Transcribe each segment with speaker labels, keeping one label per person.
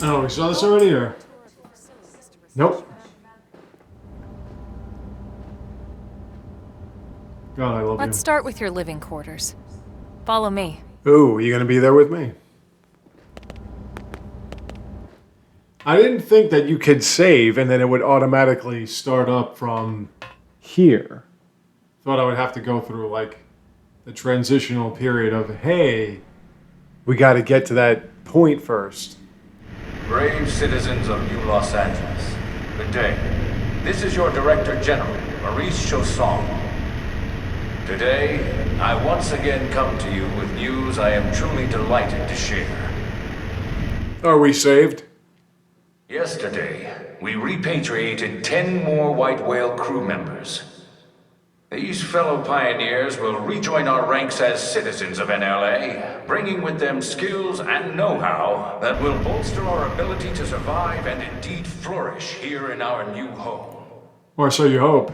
Speaker 1: Oh, we saw this already, or? Nope. God, I love
Speaker 2: Let's
Speaker 1: you.
Speaker 2: start with your living quarters. Follow me.
Speaker 1: Ooh, you gonna be there with me? I didn't think that you could save and then it would automatically start up from here. Thought I would have to go through like the transitional period of, hey, we gotta get to that point first.
Speaker 3: Brave citizens of New Los Angeles, good day. This is your Director General, Maurice Chausson. Today, I once again come to you with news I am truly delighted to share.
Speaker 1: Are we saved?
Speaker 3: Yesterday, we repatriated 10 more White Whale crew members. These fellow pioneers will rejoin our ranks as citizens of NLA, bringing with them skills and know-how that will bolster our ability to survive and indeed flourish here in our new home.
Speaker 1: Or so you hope.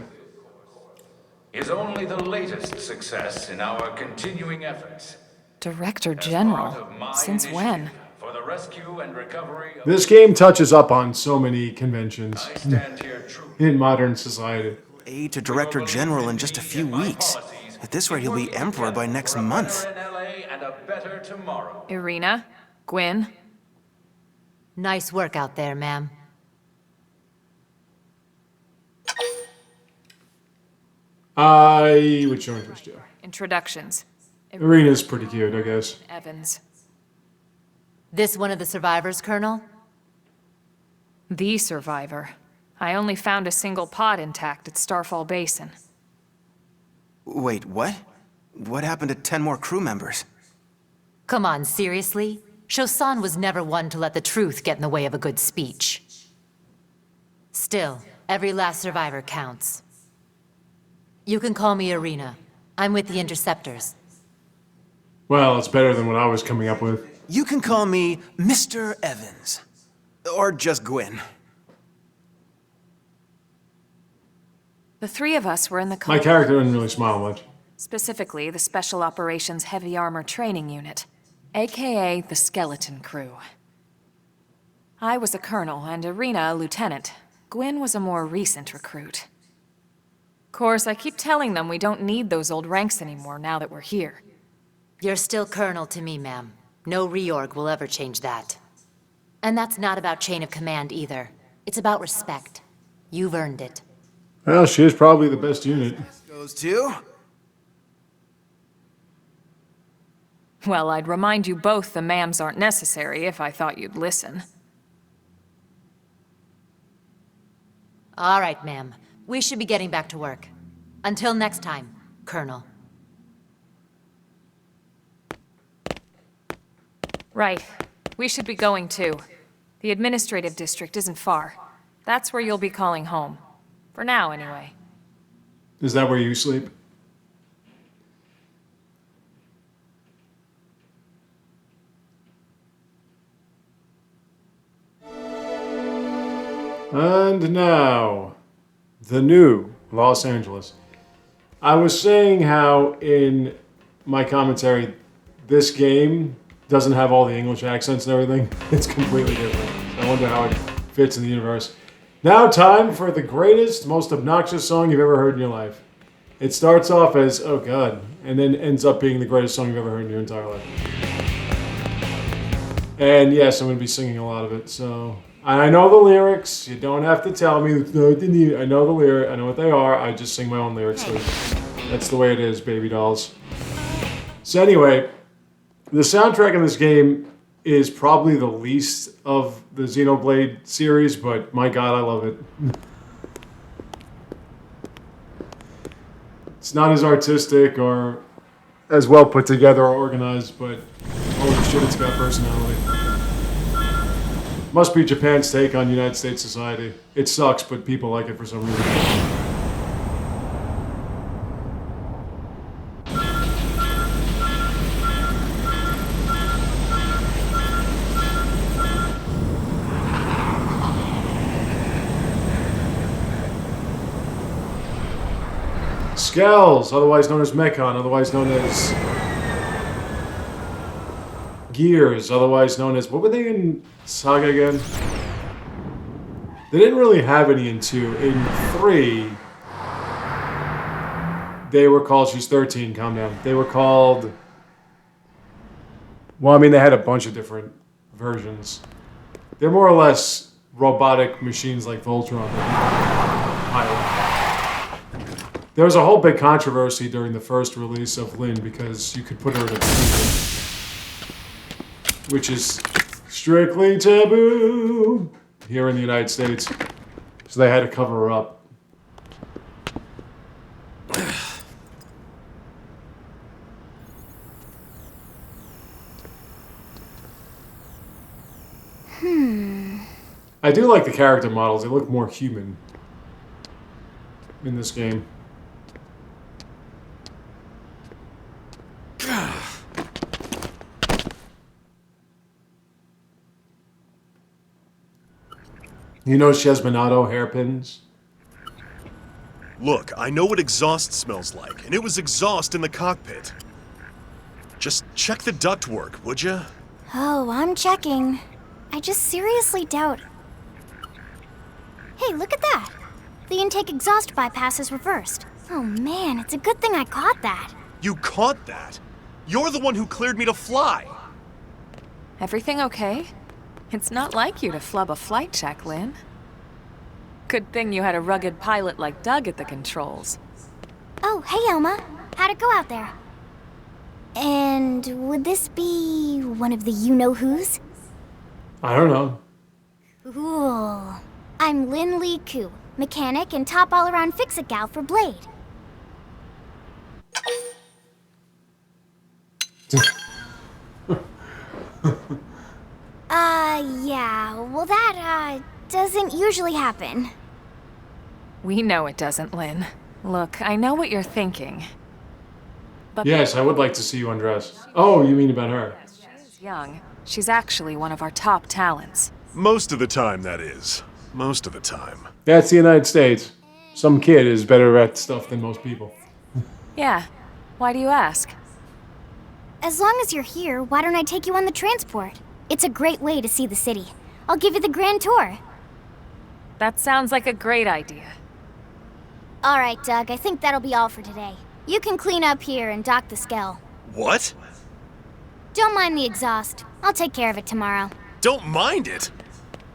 Speaker 3: Is only the latest success in our continuing efforts.
Speaker 2: Director General? Since when?
Speaker 3: For the rescue and recovery of
Speaker 1: This game touches up on so many conventions
Speaker 3: I stand here true.
Speaker 1: in modern society.
Speaker 4: Aide to Director General in just a few weeks. At this rate, he'll be Emperor by next month.
Speaker 3: NLA and a better tomorrow.
Speaker 2: Irina? Gwyn?
Speaker 5: Nice work out there, ma'am.
Speaker 1: I would show interest, yeah.
Speaker 2: Introductions.
Speaker 1: Irina's pretty cute, I guess.
Speaker 2: Evans.
Speaker 5: This one of the survivors, Colonel?
Speaker 2: The survivor. I only found a single pod intact at Starfall Basin.
Speaker 4: Wait, what? What happened to 10 more crew members?
Speaker 5: Come on, seriously? Chausson was never one to let the truth get in the way of a good speech. Still, every last survivor counts. You can call me Irina. I'm with the Interceptors.
Speaker 1: Well, it's better than what I was coming up with.
Speaker 4: You can call me Mr. Evans. Or just Gwyn.
Speaker 2: The three of us were in the
Speaker 1: My character didn't really smile much.
Speaker 2: specifically the Special Operations Heavy Armor Training Unit, aka the Skeleton Crew. I was a colonel and Irina a lieutenant. Gwyn was a more recent recruit. Of course, I keep telling them we don't need those old ranks anymore now that we're here.
Speaker 5: You're still Colonel to me, ma'am. No reorg will ever change that. And that's not about chain of command either. It's about respect. You've earned it.
Speaker 1: Well, she is probably the best unit.
Speaker 4: Goes to...
Speaker 2: Well, I'd remind you both the ma'ams aren't necessary if I thought you'd listen.
Speaker 5: All right, ma'am. We should be getting back to work. Until next time, Colonel.
Speaker 2: Right. We should be going too. The administrative district isn't far. That's where you'll be calling home. For now, anyway.
Speaker 1: Is that where you sleep? And now, the new Los Angeles. I was saying how in my commentary, this game doesn't have all the English accents and everything. It's completely different. I wonder how it fits in the universe. Now time for the greatest, most obnoxious song you've ever heard in your life. It starts off as, oh god, and then ends up being the greatest song you've ever heard in your entire life. And yes, I'm going to be singing a lot of it, so... I know the lyrics. You don't have to tell me. I know the lyrics. I know what they are. I just sing my own lyrics. So that's the way it is, baby dolls. So anyway, the soundtrack in this game is probably the least of the Xenoblade series, but my god, I love it. It's not as artistic or as well put together or organized, but holy shit, it's got personality. Must be Japan's take on United States society. It sucks, but people like it for some reason. Skells, otherwise known as Mechon, otherwise known as Gears, otherwise known as... What were they in Saga again? They didn't really have any in 2. In 3, they were called... She's 13, calm down. They were called... Well, I mean, they had a bunch of different versions. They're more or less robotic machines like Voltron. There was a whole big controversy during the first release of Lynn because you could put her in a freezer, which is strictly taboo here in the United States. So they had to cover her up. I do like the character models. They look more human in this game. You know she has Monado hairpins?
Speaker 6: Look, I know what exhaust smells like, and it was exhaust in the cockpit. Just check the ductwork, would you?
Speaker 7: Oh, I'm checking. I just seriously doubt... Hey, look at that! The intake exhaust bypass is reversed. Oh man, it's a good thing I caught that.
Speaker 6: You caught that? You're the one who cleared me to fly!
Speaker 2: Everything okay? It's not like you to flub a flight check, Lynn. Good thing you had a rugged pilot like Doug at the controls.
Speaker 7: Oh, hey Elma. How'd it go out there? And would this be one of the you-know-whos?
Speaker 1: I don't know.
Speaker 7: Ooh. I'm Lynn Lee Koo, mechanic and top all-around fix-it gal for Blade. Yeah, well that, doesn't usually happen.
Speaker 2: We know it doesn't, Lynn. Look, I know what you're thinking. But
Speaker 1: Yes, I would like to see you undress. Oh, you mean about her?
Speaker 2: she's young. She's actually one of our top talents.
Speaker 6: Most of the time, that is. Most of the time.
Speaker 1: That's the United States. Some kid is better at stuff than most people.
Speaker 2: Yeah. Why do you ask?
Speaker 7: As long as you're here, why don't I take you on the transport? It's a great way to see the city. I'll give you the grand tour.
Speaker 2: That sounds like a great idea.
Speaker 7: All right, Doug, I think that'll be all for today. You can clean up here and dock the Skell.
Speaker 6: What?
Speaker 7: Don't mind the exhaust. I'll take care of it tomorrow.
Speaker 6: Don't mind it?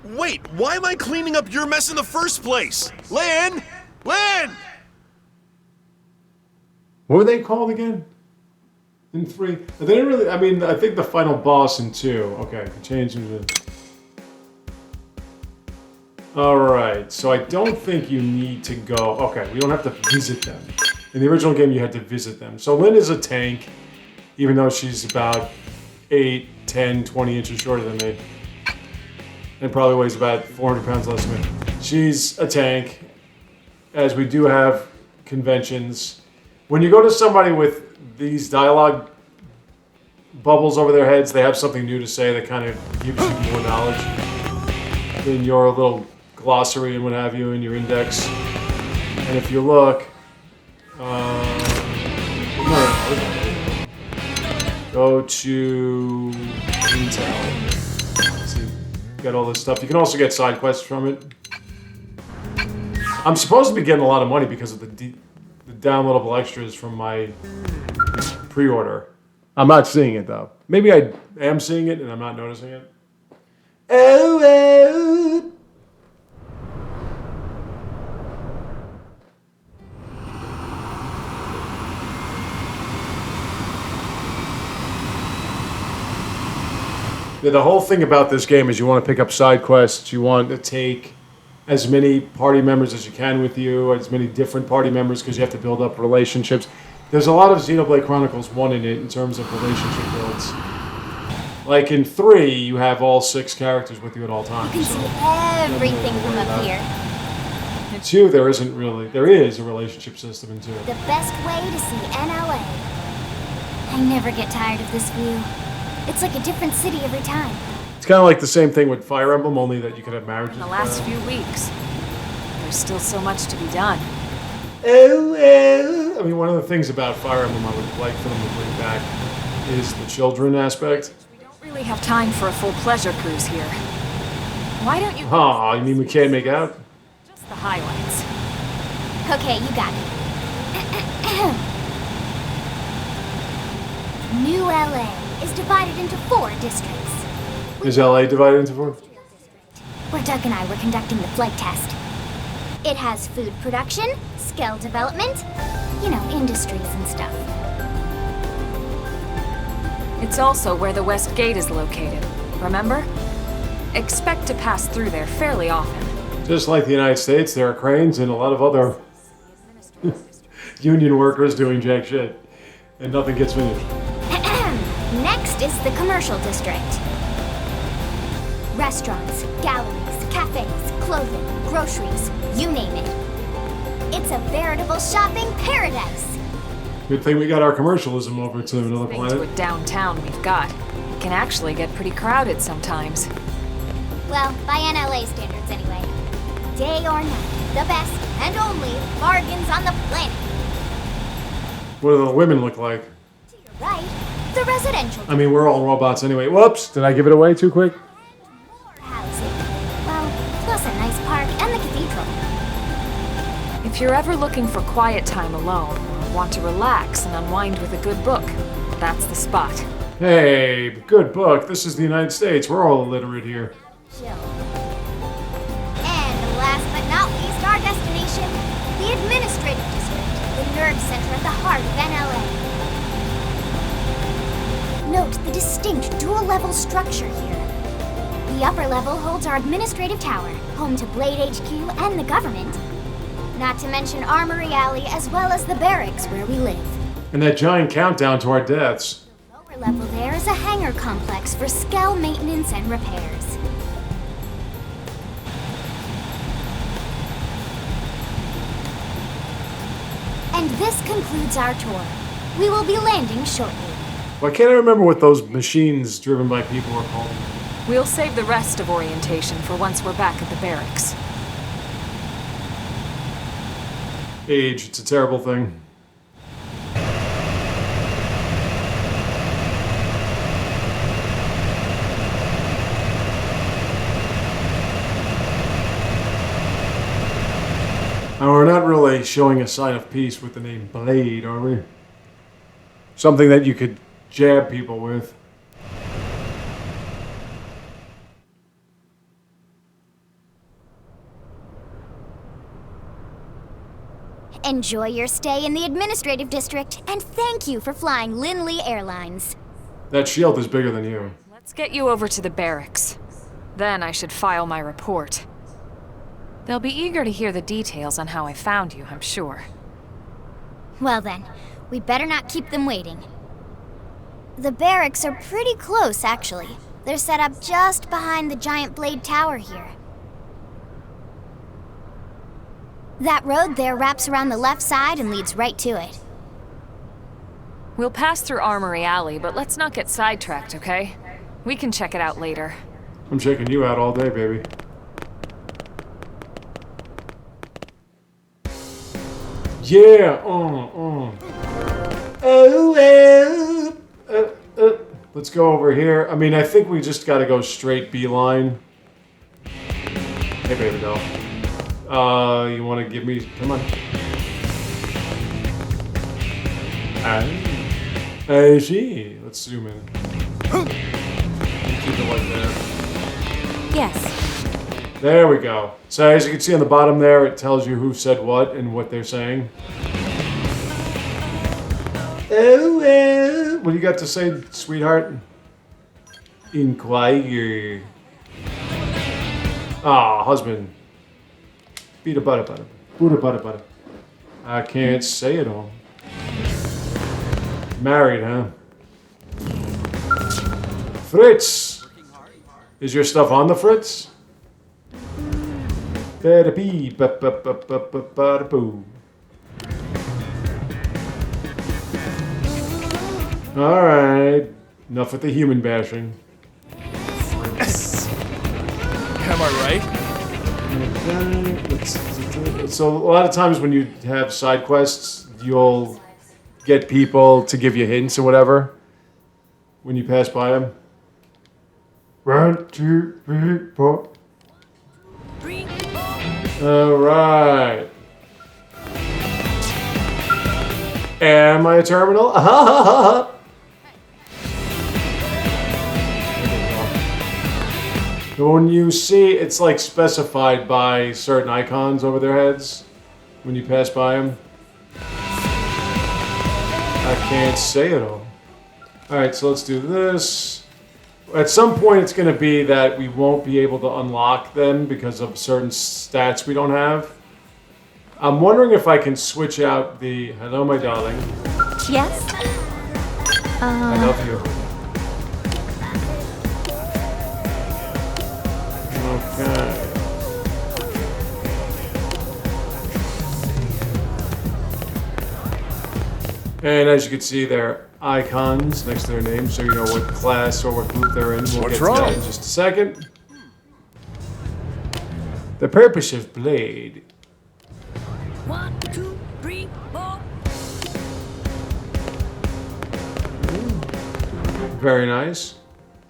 Speaker 6: Wait, why am I cleaning up your mess in the first place? Lynn! Lynn!
Speaker 1: What were they called again? In 3? They didn't really... I mean, I think the final boss in 2. Okay, change into... Alright, so I don't think you need to go... Okay, we don't have to visit them. In the original game, you had to visit them. So Lynn is a tank, even though she's about 8, 10, 20 inches shorter than me. And probably weighs about 400 pounds less than me. She's a tank, as we do have conventions. When you go to somebody with these dialogue bubbles over their heads, they have something new to say that kind of gives you more knowledge in your little glossary and what have you, in your index. And if you look, go to Intel. See, you got all this stuff. You can also get side quests from it. I'm supposed to be getting a lot of money because of the downloadable extras from my pre-order. I'm not seeing it though. Maybe I am seeing it and I'm not noticing it. Oh. The whole thing about this game is you want to pick up side quests. You want to take as many party members as you can with you, as many different party members, because you have to build up relationships. There's a lot of Xenoblade Chronicles 1 in it in terms of relationship builds. Like in 3, you have all 6 characters with you at all times.
Speaker 7: You can see everything from up here.
Speaker 1: In 2, there isn't really. There is a relationship system in 2.
Speaker 7: The best way to see NLA. I never get tired of this view. It's like a different city every time.
Speaker 1: It's kind of like the same thing with Fire Emblem, only that you could have marriages.
Speaker 2: In the last few weeks, there's still so much to be done.
Speaker 1: I mean, one of the things about Fire Emblem I would like for them to bring back is the children aspect.
Speaker 2: Really have time for a full pleasure cruise here. Why don't you...
Speaker 1: Aw, you mean we can't make out?
Speaker 2: Just the highlights.
Speaker 7: Okay, you got it. New LA is divided into 4 districts.
Speaker 1: Is LA divided into 4?
Speaker 7: Where Doug and I were conducting the flight test. It has food production, skill development, you know, industries and stuff.
Speaker 2: It's also where the West Gate is located, remember? Expect to pass through there fairly often.
Speaker 1: Just like the United States, there are cranes and a lot of other union workers doing jack shit. And nothing gets finished.
Speaker 7: Next is the commercial district. Restaurants, galleries, cafes, clothing, groceries, you name it. It's a veritable shopping paradise.
Speaker 1: Good thing we got our commercialism over to another
Speaker 2: To
Speaker 1: planet.
Speaker 2: a downtown we've got. It can actually get pretty crowded sometimes.
Speaker 7: Well, by NLA standards anyway. Day or night, the best and only bargains on the planet.
Speaker 1: What do the women look like?
Speaker 7: To your right, the residential
Speaker 1: I mean, we're all robots anyway. Whoops! Did I give it away too quick?
Speaker 7: housing. Well, plus a nice park and the cathedral.
Speaker 2: If you're ever looking for quiet time alone, or want to relax and unwind with a good book, that's the spot.
Speaker 1: Hey, good book. This is the United States. We're all illiterate here.
Speaker 7: Chill. And last but not least, our destination, the administrative district, the nerve center at the heart of NLA. Note the distinct dual-level structure here. The upper level holds our administrative tower, home to Blade HQ and the government. Not to mention Armory Alley, as well as the barracks where we live.
Speaker 1: And that giant countdown to our deaths.
Speaker 7: Lower level there is a hangar complex for Skell maintenance and repairs. And this concludes our tour. We will be landing shortly.
Speaker 1: Why can't I remember what those machines driven by people are called?
Speaker 2: We'll save the rest of orientation for once we're back at the barracks.
Speaker 1: Age, it's a terrible thing. And we're not really showing a sign of peace with the name Blade, are we? Something that you could jab people with.
Speaker 7: Enjoy your stay in the administrative district, and thank you for flying Linley Airlines.
Speaker 1: That shield is bigger than you.
Speaker 2: Let's get you over to the barracks. Then I should file my report. They'll be eager to hear the details on how I found you, I'm sure.
Speaker 7: Well then, we better not keep them waiting. The barracks are pretty close, actually. They're set up just behind the giant Blade Tower here. That road there wraps around the left side and leads right to it.
Speaker 2: We'll pass through Armory Alley, but let's not get sidetracked, okay? We can check it out later.
Speaker 1: I'm checking you out all day, baby. Yeah, Let's go over here. I mean, I think we just gotta go straight beeline. Hey, baby doll. You wanna give me... Come on. I see. Let's zoom in. Keep it like that.
Speaker 2: Yes.
Speaker 1: There we go. So as you can see on the bottom there, it tells you who said what and what they're saying. What do you got to say, sweetheart? Inquire. Ah, husband. Butter butter. Butter butter butter. I can't say it all. Married, huh? Fritz! Is your stuff on the Fritz? Ba-da-bee, ba-ba-ba-ba-ba-ba-boo. Alright. Enough with the human bashing.
Speaker 6: Am I right?
Speaker 1: So a lot of times when you have side quests, you'll get people to give you hints or whatever when you pass by them. 1, 2, 3, 4. Alright. Am I a terminal? When you see, it's like specified by certain icons over their heads when you pass by them. I can't say it all. Alright, so let's do this. At some point it's going to be that we won't be able to unlock them because of certain stats we don't have. I'm wondering if I can switch out the... Hello, my darling.
Speaker 8: Yes?
Speaker 1: I love you. Okay. And as you can see, there are icons next to their names, so you know what class or what group they're in. We'll get to that in just a second. The purpose of Blade.
Speaker 8: 1, 2, 3, 4.
Speaker 1: Very nice.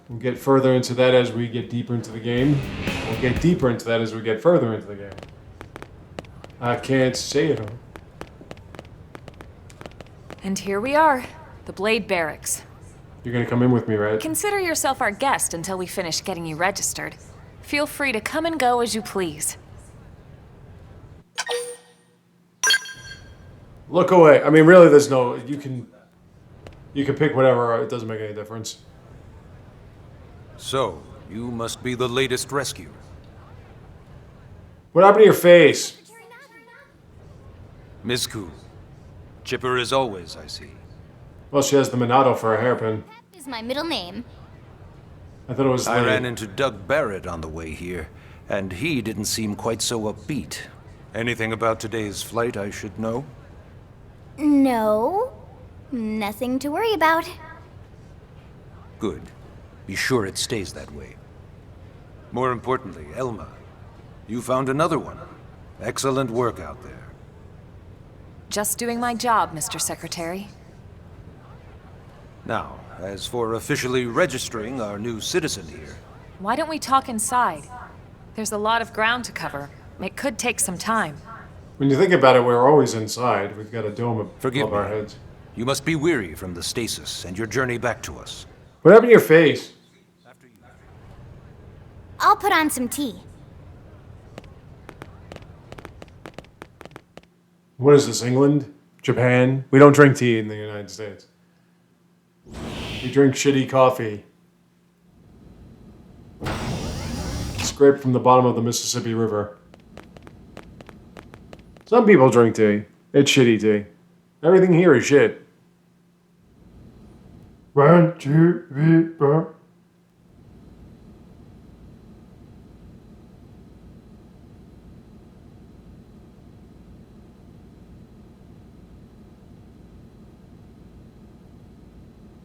Speaker 1: We'll get further into that as we get deeper into the game. We'll get deeper into that as we get further into the game. I can't say it all.
Speaker 2: And here we are, the Blade Barracks.
Speaker 1: You're gonna come in with me, right?
Speaker 2: Consider yourself our guest until we finish getting you registered. Feel free to come and go as you please.
Speaker 1: Look away. I mean, really, there's no... You can pick whatever. It doesn't make any difference.
Speaker 9: So, you must be the latest rescue.
Speaker 1: What happened to your face?
Speaker 9: Miss Koo. Chipper as always, I see.
Speaker 1: Well, she has the Monado for a hairpin.
Speaker 7: Is my middle name.
Speaker 1: I thought it was...
Speaker 9: I ran into Doug Barrett on the way here, and he didn't seem quite so upbeat. Anything about today's flight I should know?
Speaker 7: No. Nothing to worry about.
Speaker 9: Good. Be sure it stays that way. More importantly, Elma, you found another one. Excellent work out there.
Speaker 2: Just doing my job, Mr. Secretary.
Speaker 9: Now, as for officially registering our new citizen here...
Speaker 2: Why don't we talk inside? There's a lot of ground to cover. It could take some time.
Speaker 1: When you think about it, we're always inside. We've got a dome
Speaker 9: Forgive
Speaker 1: above our
Speaker 9: me.
Speaker 1: heads.
Speaker 9: You must be weary from the stasis and your journey back to us.
Speaker 1: What happened to your face?
Speaker 7: I'll put on some tea.
Speaker 1: What is this, England? Japan? We don't drink tea in the United States. We drink shitty coffee. Scraped from the bottom of the Mississippi River. Some people drink tea. It's shitty tea. Everything here is shit. 1, 2, 3, 4.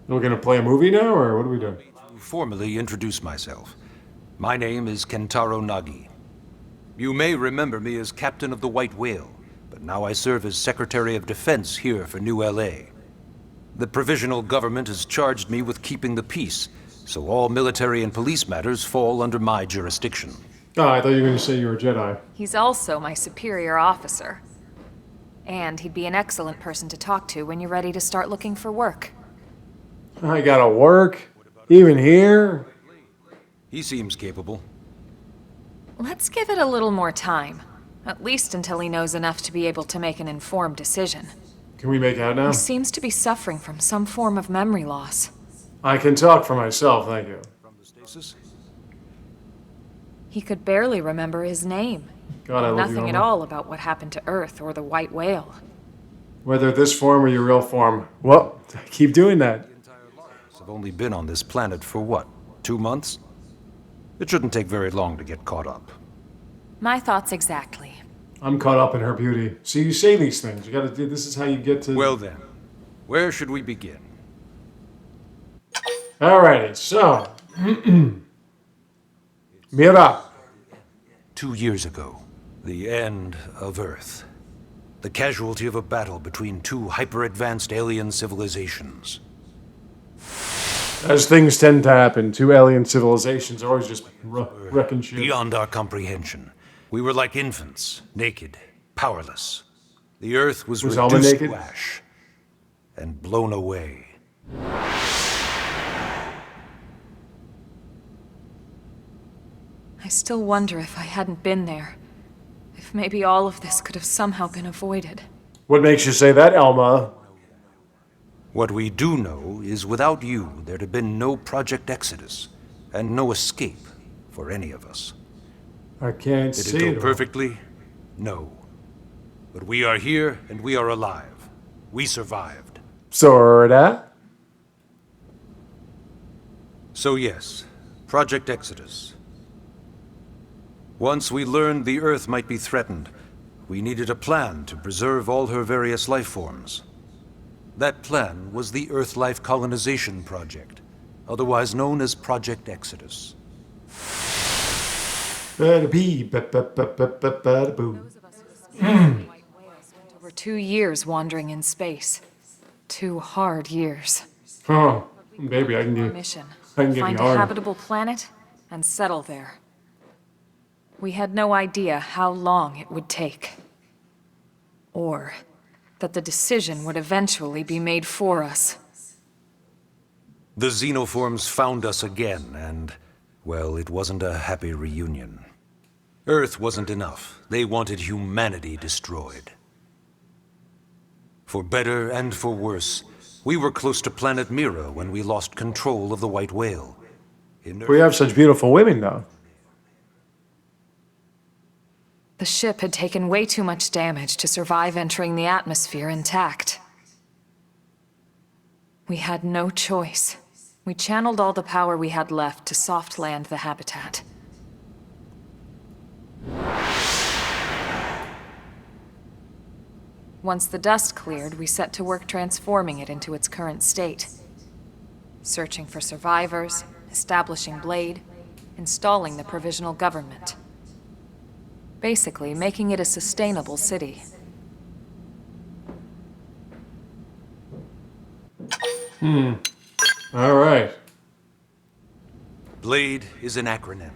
Speaker 1: We're gonna play a movie now, or what are we doing?
Speaker 9: To formally introduce myself. My name is Kentaro Nagi. You may remember me as Captain of the White Whale, but now I serve as Secretary of Defense here for New LA. The provisional government has charged me with keeping the peace, so all military and police matters fall under my jurisdiction.
Speaker 1: Oh, I thought you were gonna say you were a Jedi.
Speaker 2: He's also my superior officer. And he'd be an excellent person to talk to when you're ready to start looking for work.
Speaker 1: I gotta work? Even here?
Speaker 9: He seems capable.
Speaker 2: Let's give it a little more time. At least until he knows enough to be able to make an informed decision.
Speaker 1: Can we make out now?
Speaker 2: He seems to be suffering from some form of memory loss.
Speaker 1: I can talk for myself, thank you.
Speaker 9: From the stasis?
Speaker 2: He could barely remember his name.
Speaker 1: God, I love you,
Speaker 2: Nothing at
Speaker 1: Elma.
Speaker 2: all about what happened to Earth or the White Whale.
Speaker 1: Whether this form or your real form. Well, keep doing that.
Speaker 9: I've only been on this planet for what, 2 months? It shouldn't take very long to get caught up.
Speaker 2: My thoughts exactly.
Speaker 1: I'm caught up in her beauty. See, you say these things. You gotta do, this is how you get to...
Speaker 9: Well then, where should we begin?
Speaker 1: Alrighty, so... Mira.
Speaker 9: 2 years ago, the end of Earth. The casualty of a battle between two hyper-advanced alien civilizations.
Speaker 1: As things tend to happen, two alien civilizations are always just wrecking shit.
Speaker 9: Beyond our comprehension. We were like infants, naked, powerless. The Earth was
Speaker 1: Alma
Speaker 9: reduced
Speaker 1: naked?
Speaker 9: to ash and blown away.
Speaker 2: I still wonder if I hadn't been there. If maybe all of this could have somehow been avoided.
Speaker 1: What makes you say that, Alma?
Speaker 9: What we do know is without you, there'd have been no Project Exodus, and no escape for any of us.
Speaker 1: I can't
Speaker 9: Did
Speaker 1: see
Speaker 9: it go
Speaker 1: it all.
Speaker 9: perfectly? No. But we are here, and we are alive. We survived.
Speaker 1: Sorta.
Speaker 9: So yes, Project Exodus. Once we learned the Earth might be threatened, we needed a plan to preserve all her various life forms. That plan was the Earth Life Colonization Project, otherwise known as Project Exodus.
Speaker 1: Bada-bee, ba-ba-ba-ba-ba-bada-boo.
Speaker 2: Over 2 years wandering in space. 2 hard years.
Speaker 1: Oh, baby, I can
Speaker 2: Our
Speaker 1: give
Speaker 2: mission.
Speaker 1: I can give
Speaker 2: Find
Speaker 1: you
Speaker 2: a
Speaker 1: hard.
Speaker 2: habitable planet and settle there. We had no idea how long it would take. Or that the decision would eventually be made for us.
Speaker 9: The xenoforms found us again, and, well, it wasn't a happy reunion. Earth wasn't enough. They wanted humanity destroyed. For better and for worse, we were close to planet Mira when we lost control of the White Whale.
Speaker 1: We have such beautiful women, though.
Speaker 2: The ship had taken way too much damage to survive entering the atmosphere intact. We had no choice. We channeled all the power we had left to soft land the habitat. Once the dust cleared, we set to work transforming it into its current state. Searching for survivors, establishing Blade, installing the provisional government. Basically, making it a sustainable city.
Speaker 1: All right.
Speaker 9: Blade is an acronym.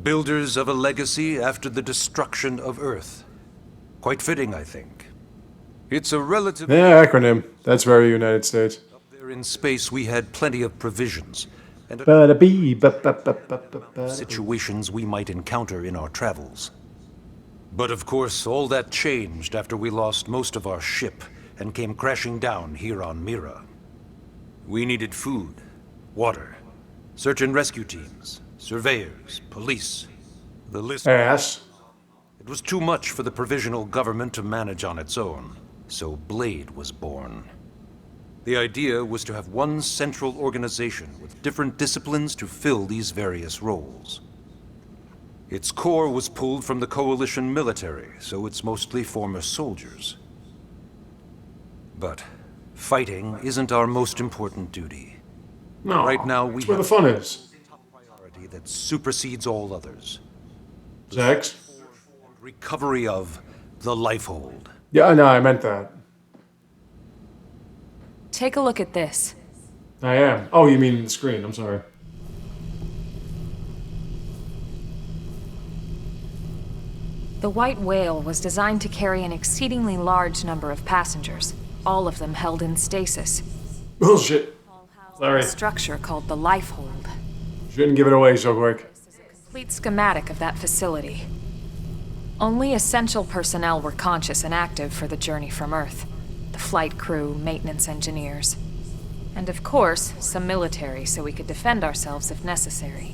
Speaker 9: Builders of a legacy after the destruction of Earth. Quite fitting, I think. It's a relative...
Speaker 1: Yeah, acronym. That's very United States.
Speaker 9: Up there in space, we had plenty of provisions, and
Speaker 1: Bada-bee, ba-ba-ba-ba-ba-ba.
Speaker 9: situations we might encounter in our travels. But of course, all that changed after we lost most of our ship and came crashing down here on Mira. We needed food, water, search and rescue teams, surveyors, police. The list...
Speaker 1: Ass.
Speaker 9: It was too much for the provisional government to manage on its own, so Blade was born. The idea was to have one central organization with different disciplines to fill these various roles. Its core was pulled from the Coalition military, so it's mostly former soldiers. But fighting isn't our most important duty.
Speaker 1: No.
Speaker 9: Right now, we
Speaker 1: That's where the
Speaker 9: have
Speaker 1: fun is.
Speaker 9: a priority that supersedes all others.
Speaker 1: Zax?
Speaker 9: Recovery of the Lifehold.
Speaker 1: Yeah, no, I meant that.
Speaker 2: Take a look at this.
Speaker 1: I am. Oh, you mean the screen. I'm sorry.
Speaker 2: The White Whale was designed to carry an exceedingly large number of passengers, all of them held in stasis.
Speaker 1: Bullshit. Sorry.
Speaker 2: A structure called the Lifehold.
Speaker 1: Shouldn't give it away so quick.
Speaker 2: Complete schematic of that facility. Only essential personnel were conscious and active for the journey from Earth. The flight crew, maintenance engineers. And of course, some military so we could defend ourselves if necessary.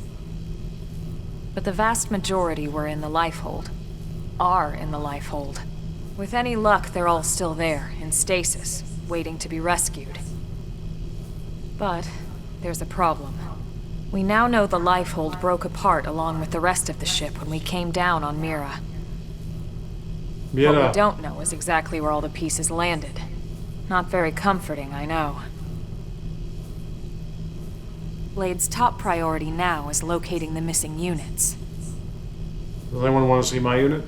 Speaker 2: But the vast majority were in the Lifehold. Are in the Lifehold. With any luck, they're all still there, in stasis, waiting to be rescued. But there's a problem. We now know the Lifehold broke apart along with the rest of the ship when we came down on Mira. What we don't know is exactly where all the pieces landed. Not very comforting, I know. Blade's top priority now is locating the missing units.
Speaker 1: Does anyone want to see my unit?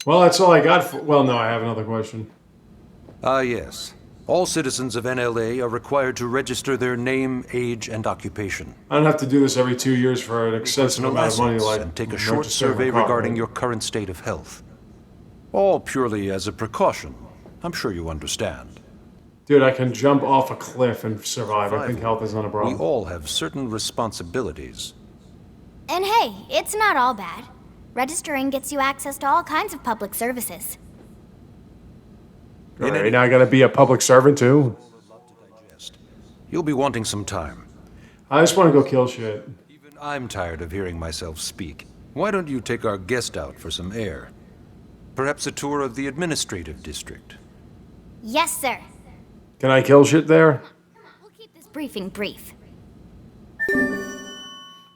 Speaker 1: Well, that's all I got for... Well, no, I have another question.
Speaker 9: Ah, yes. All citizens of NLA are required to register their name, age, and occupation.
Speaker 1: I don't have to do this every 2 years for an excessive
Speaker 9: Personal
Speaker 1: amount of money,
Speaker 9: assets,
Speaker 1: like...
Speaker 9: and take a short
Speaker 1: register my
Speaker 9: survey
Speaker 1: car,
Speaker 9: regarding
Speaker 1: right?
Speaker 9: your current state of health. All purely as a precaution. I'm sure you understand.
Speaker 1: Dude, I can jump off a cliff and survive. I think health is not a
Speaker 9: We
Speaker 1: problem.
Speaker 9: all have certain responsibilities.
Speaker 7: And hey, it's not all bad. Registering gets you access to all kinds of public services.
Speaker 1: Alright, now I gotta be a public servant, too?
Speaker 9: You'll be wanting some time.
Speaker 1: I just want to go kill shit.
Speaker 9: Even I'm tired of hearing myself speak. Why don't you take our guest out for some air? Perhaps a tour of the administrative district.
Speaker 7: Yes, sir.
Speaker 1: Can I kill shit there?
Speaker 7: We'll keep this briefing brief.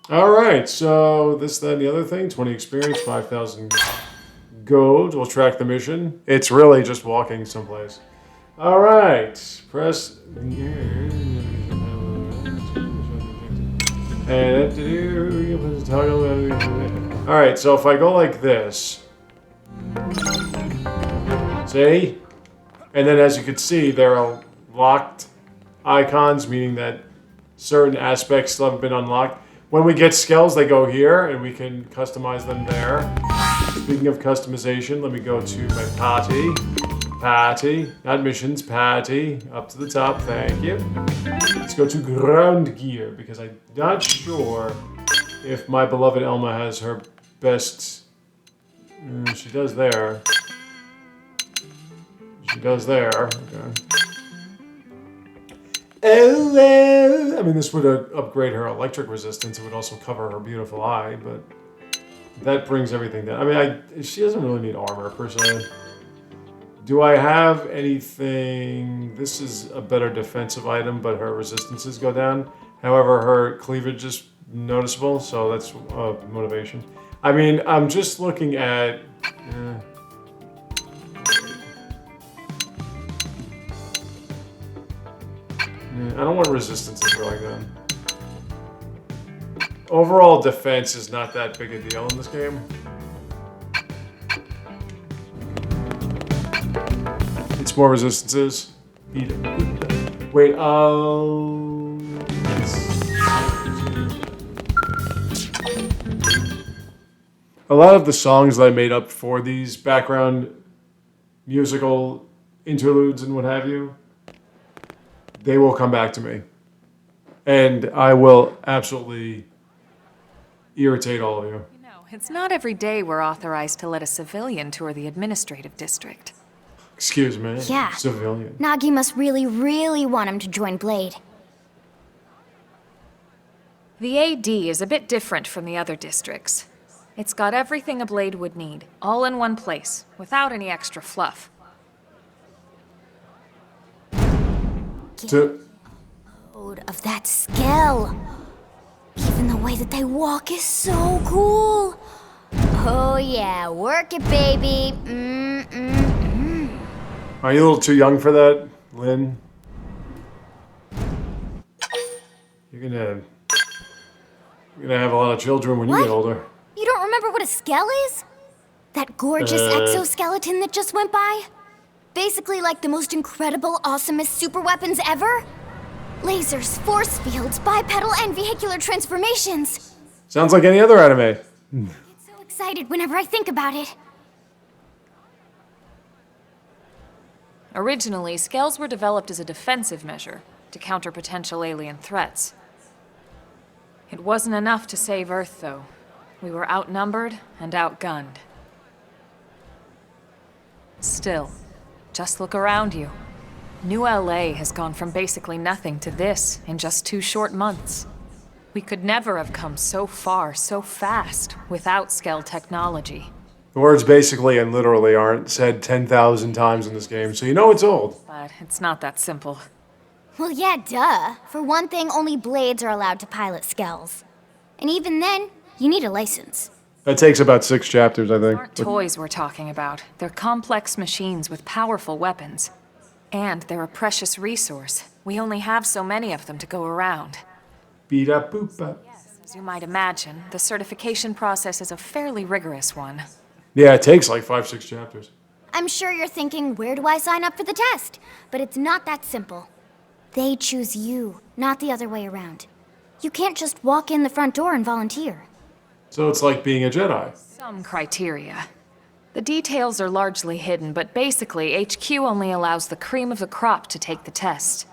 Speaker 1: Alright, so this, that, and the other thing. 20 experience, 5,000 gold. We'll track the mission. It's really just walking someplace. Alright, press... Alright, so if I go like this... See? And then as you can see, there are locked icons, meaning that certain aspects still haven't been unlocked. When we get skills, they go here, and we can customize them there. Speaking of customization, let me go to my party. Party, not missions, party. Up to the top, thank you. Let's go to ground gear, because I'm not sure if my beloved Elma has her best... she does there. She does there. Okay. Oh, I mean, this would upgrade her electric resistance. It would also cover her beautiful eye, but that brings everything down. I mean, she doesn't really need armor, per se. Do I have anything... This is a better defensive item, but her resistances go down. However, her cleavage is noticeable, so that's motivation. I mean, I'm just looking at... I don't want resistances going down. Overall defense is not that big a deal in this game. It's more resistances. Wait, a lot of the songs that I made up for these background musical interludes and what have you, they will come back to me. And I will absolutely irritate all of you.
Speaker 2: You know, it's not every day we're authorized to let a civilian tour the administrative district.
Speaker 1: Excuse me.
Speaker 7: Yeah.
Speaker 1: Civilian.
Speaker 7: Nagi must really, really want him to join Blade.
Speaker 2: The AD is a bit different from the other districts. It's got everything a Blade would need, all in one place, without any extra fluff.
Speaker 7: Of that scale. Even the way that they walk is so cool. Oh yeah, work it, baby.
Speaker 1: Are you a little too young for that, Lynn? You're gonna have a lot of children when you get older.
Speaker 7: You don't remember what a scale is? That gorgeous exoskeleton that just went by? Basically like the most incredible, awesomest super weapons ever? Lasers, force fields, bipedal and vehicular transformations.
Speaker 1: Sounds like any other anime.
Speaker 7: I get so excited whenever I think about it.
Speaker 2: Originally, scales were developed as a defensive measure to counter potential alien threats. It wasn't enough to save Earth, though. We were outnumbered and outgunned. Still, just look around you. New LA has gone from basically nothing to this in just 2 short months. We could never have come so far, so fast, without Skell technology.
Speaker 1: The words basically and literally aren't said 10,000 times in this game, so you know it's old.
Speaker 2: But it's not that simple.
Speaker 7: Well, yeah, duh. For one thing, only Blades are allowed to pilot Skells. And even then, you need a license.
Speaker 1: That takes about 6 chapters, I think.
Speaker 2: Aren't toys we're talking about. They're complex machines with powerful weapons. And they're a precious resource. We only have so many of them to go around.
Speaker 1: Beep-a boop-a.
Speaker 2: As you might imagine, the certification process is a fairly rigorous one.
Speaker 1: Yeah, it takes like 5-6 chapters.
Speaker 7: I'm sure you're thinking, where do I sign up for the test? But it's not that simple. They choose you, not the other way around. You can't just walk in the front door and volunteer.
Speaker 1: So it's like being a Jedi.
Speaker 2: Some criteria. The details are largely hidden, but basically, HQ only allows the cream of the crop to take the test.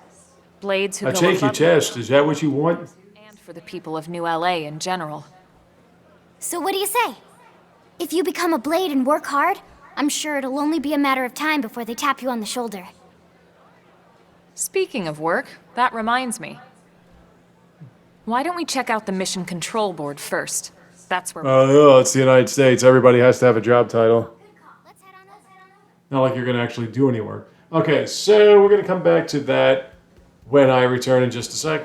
Speaker 2: Blades who
Speaker 1: A
Speaker 2: go
Speaker 1: cheeky
Speaker 2: above
Speaker 1: test, is that what you want?
Speaker 2: and for the people of New LA in general.
Speaker 7: So what do you say? If you become a blade and work hard, I'm sure it'll only be a matter of time before they tap you on the shoulder.
Speaker 2: Speaking of work, that reminds me. Why don't we check out the Mission Control Board first? That's where
Speaker 1: Oh, no, it's the United States. Everybody has to have a job title.
Speaker 7: Let's head on over.
Speaker 1: Not like you're going to actually do any work. Okay, so we're going to come back to that when I return in just a sec.